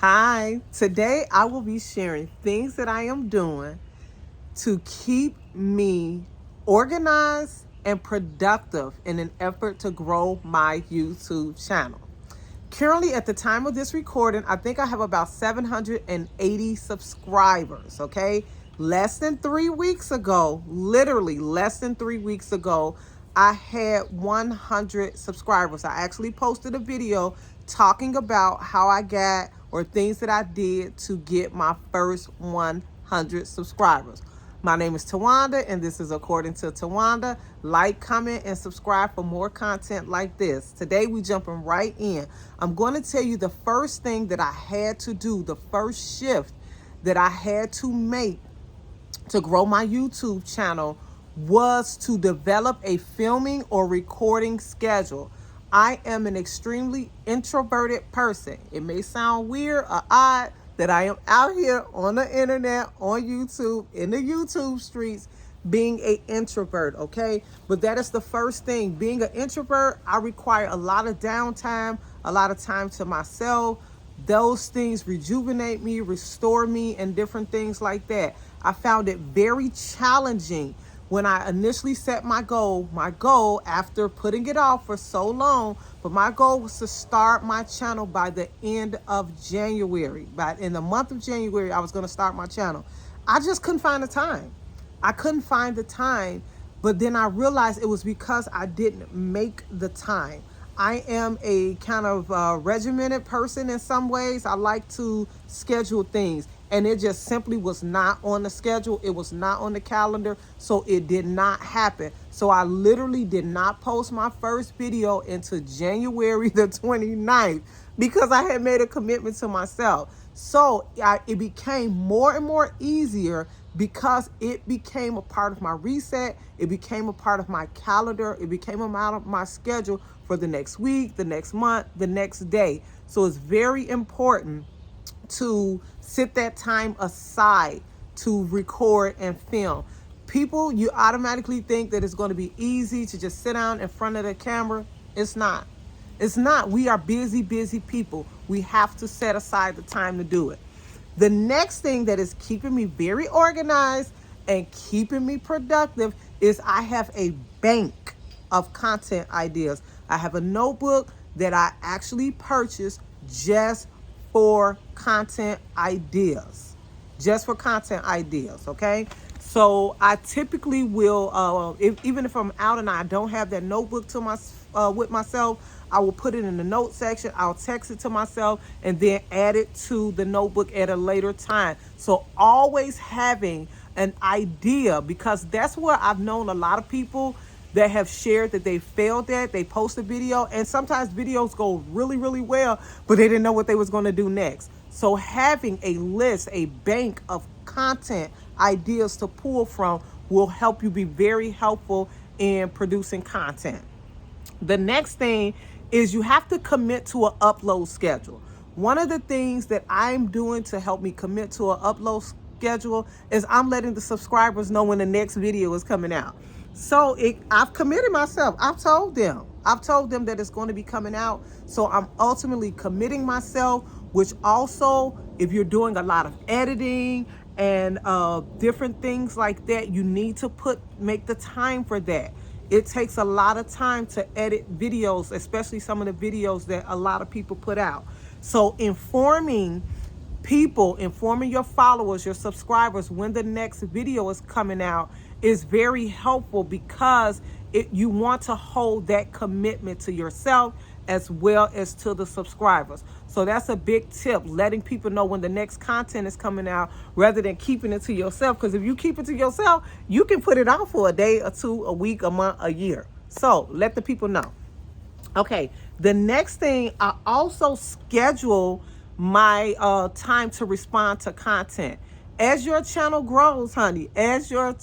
Hi, today I will be sharing things that I am doing to keep me organized and productive in an effort to grow my YouTube channel. Currently, at the time of this recording, I think I have about 780 subscribers, okay? Less than 3 weeks ago, literally less than 3 weeks ago, I had 100 subscribers. I actually posted a video talking about how I got or things that I did to get my first 100 subscribers. My name is Tawanda, and this is According to Tawanda. Like, comment, and subscribe for more content like this. Today, we jumping right in. I'm going to tell you the first thing that I had to do, the first shift that I had to make to grow my YouTube channel was to develop a filming or recording schedule. I am an extremely introverted person. It may sound weird or odd that I am out here on the internet, on YouTube, in the YouTube streets, being an introvert, okay? But that is the first thing. Being an introvert, I require a lot of downtime, a lot of time to myself. Those things rejuvenate me, restore me, and different things like that. I found it very challenging when I initially set my goal after putting it off for so long, but my goal was to start my channel by the end of January. In the month of January, I was going to start my channel. I just couldn't find the time. But then I realized it was because I didn't make the time. I am a kind of regimented person in some ways. I like to schedule things, and it just simply was not on the schedule. It was not on the calendar, so it did not happen. So I literally did not post my first video until January the 29th because I had made a commitment to myself. So it became more and more easier because it became a part of my reset. It became a part of my calendar. It became a part of my schedule for the next week, the next month, the next day. So it's very important to set that time aside to record and film. People, you automatically think that it's going to be easy to just sit down in front of the camera. It's not. It's not. We are busy people. We have to set aside the time to do it. The next thing that is keeping me very organized and keeping me productive is I have a bank of content ideas. I have a notebook that I actually purchased just for content ideas. Okay? So I typically will, even if I'm out and I don't have that notebook with myself, I will put it in the note section. I'll text it to myself and then add it to the notebook at a later time. So always having an idea, because that's where I've known a lot of people that have shared that they failed at. They post a video, and sometimes videos go really, really well, but they didn't know what they was going to do next. So having a list, a bank of content ideas to pull from will help you be very helpful in producing content. The next thing is you have to commit to an upload schedule. One of the things that I'm doing to help me commit to an upload schedule is I'm letting the subscribers know when the next video is coming out. So I've committed myself. I've told them that it's going to be coming out. So I'm ultimately committing myself, which also, if you're doing a lot of editing and different things like that, you need to make the time for that. It takes a lot of time to edit videos, especially some of the videos that a lot of people put out. So informing your followers, your subscribers, when the next video is coming out is very helpful, because you want to hold that commitment to yourself as well as to the subscribers. So that's a big tip, letting people know when the next content is coming out rather than keeping it to yourself. Because if you keep it to yourself, you can put it out for a day or two, a week, a month, a year. So let the people know. Okay, the next thing, I also schedule my time to respond to content. As your channel grows, honey, as your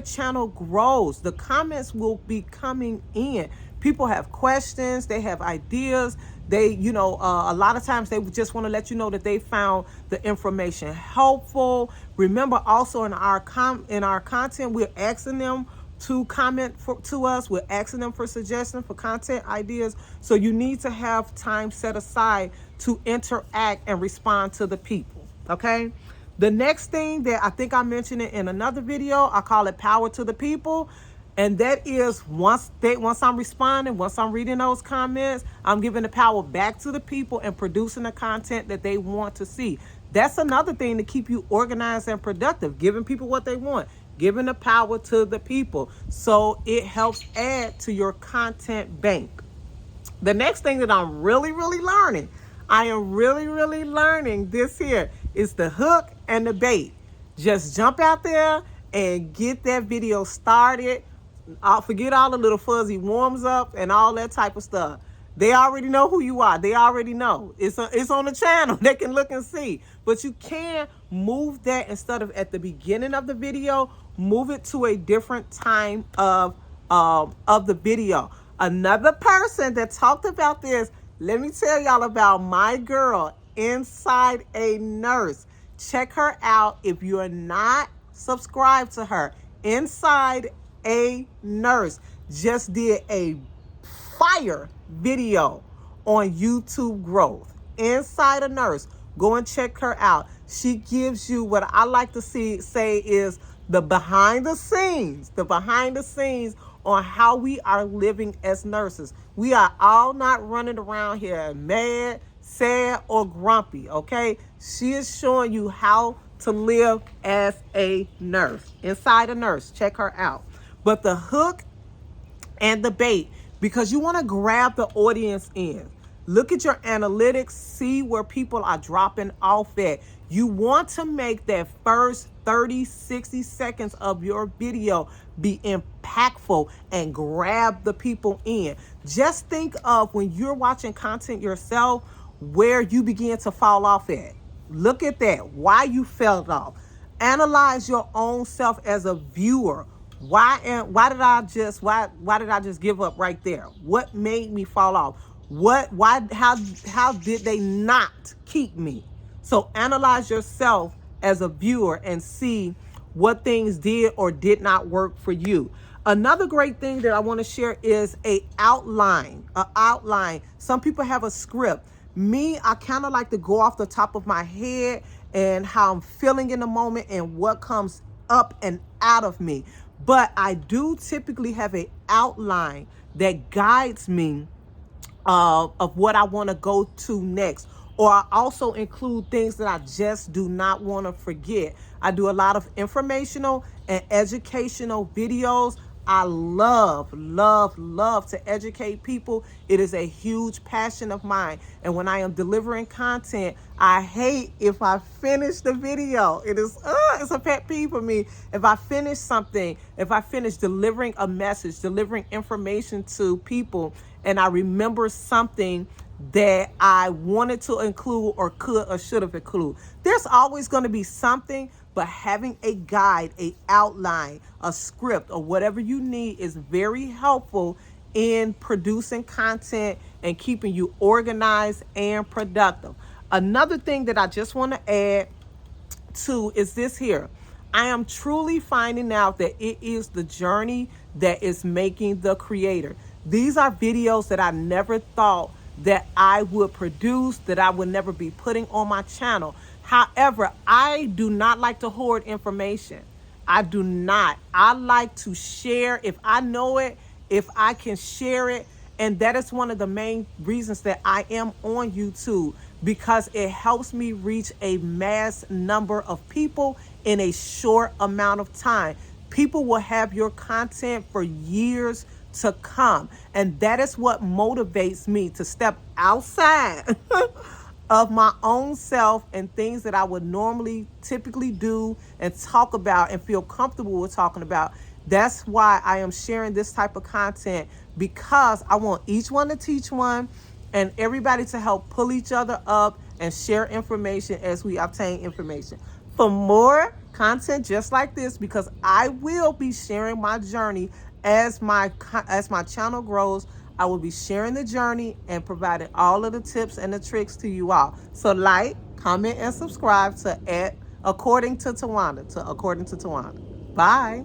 channel grows, the comments will be coming in. People have questions, they have ideas. They, a lot of times they just want to let you know that they found the information helpful. Remember, also in our content, we're asking them to comment to us. We're asking them for suggestions, for content ideas. So you need to have time set aside to interact and respond to the people. Okay. The next thing that I think I mentioned it in another video, I call it power to the people. And that is once I'm responding, once I'm reading those comments, I'm giving the power back to the people and producing the content that they want to see. That's another thing to keep you organized and productive, giving people what they want, giving the power to the people. So it helps add to your content bank. The next thing that I'm really learning, I am really learning this here is the hook and the bait. Just jump out there and get that video started. I'll forget all the little fuzzy warms up and all that type of stuff. They already know who you are. They already know. It's on the channel. They can look and see. But you can move that instead of at the beginning of the video, move it to a different time of the video. Another person that talked about this, let me tell y'all about my girl, Inside a Nurse. Check her out if you're not subscribed to her. Inside a Nurse just did a fire video on YouTube growth. Inside a Nurse. Go and check her out. She gives you what I like to say is the behind the scenes on how we are living as nurses. We are all not running around here mad, sad, or grumpy, okay? She is showing you how to live as a nurse. Inside a Nurse. Check her out. But the hook and the bait, because you want to grab the audience in. Look at your analytics, see where people are dropping off at. You want to make that first 30, 60 seconds of your video be impactful and grab the people in. Just think of when you're watching content yourself, where you begin to fall off at. Look at that, why you fell off. Analyze your own self as a viewer. Why did I just give up right there? What made me fall off? How did they not keep me? So analyze yourself as a viewer and see what things did or did not work for you. Another great thing that I want to share is an outline. Some people have a script. Me, I kind of like to go off the top of my head and how I'm feeling in the moment and what comes up and out of me. But I do typically have an outline that guides me of what I want to go to next. Or I also include things that I just do not want to forget. I do a lot of informational and educational videos. I love to educate people. It is a huge passion of mine. And when I am delivering content, I hate if I finish the video. It's a pet peeve for me. If I finish something, if I finish delivering a message, delivering information to people, and I remember something that I wanted to include or could or should have included. There's always going to be something, but having a guide, a outline, a script, or whatever you need is very helpful in producing content and keeping you organized and productive. Another thing that I just want to add to is this here. I am truly finding out that it is the journey that is making the creator. These are videos that I never thought that I would produce, that I would never be putting on my channel. However, I do not like to hoard information. I do not. I like to share. If I know it, if I can share it. And that is one of the main reasons that I am on YouTube, because it helps me reach a mass number of people in a short amount of time. People will have your content for years to come. And that is what motivates me to step outside of my own self and things that I would normally typically do and talk about and feel comfortable with talking about. That's why I am sharing this type of content, because I want each one to teach one and everybody to help pull each other up and share information as we obtain information. For more content just like this, because I will be sharing my journey as my channel grows, I will be sharing the journey and providing all of the tips and the tricks to you all. So like, comment, and subscribe to According to Tawanda. Bye.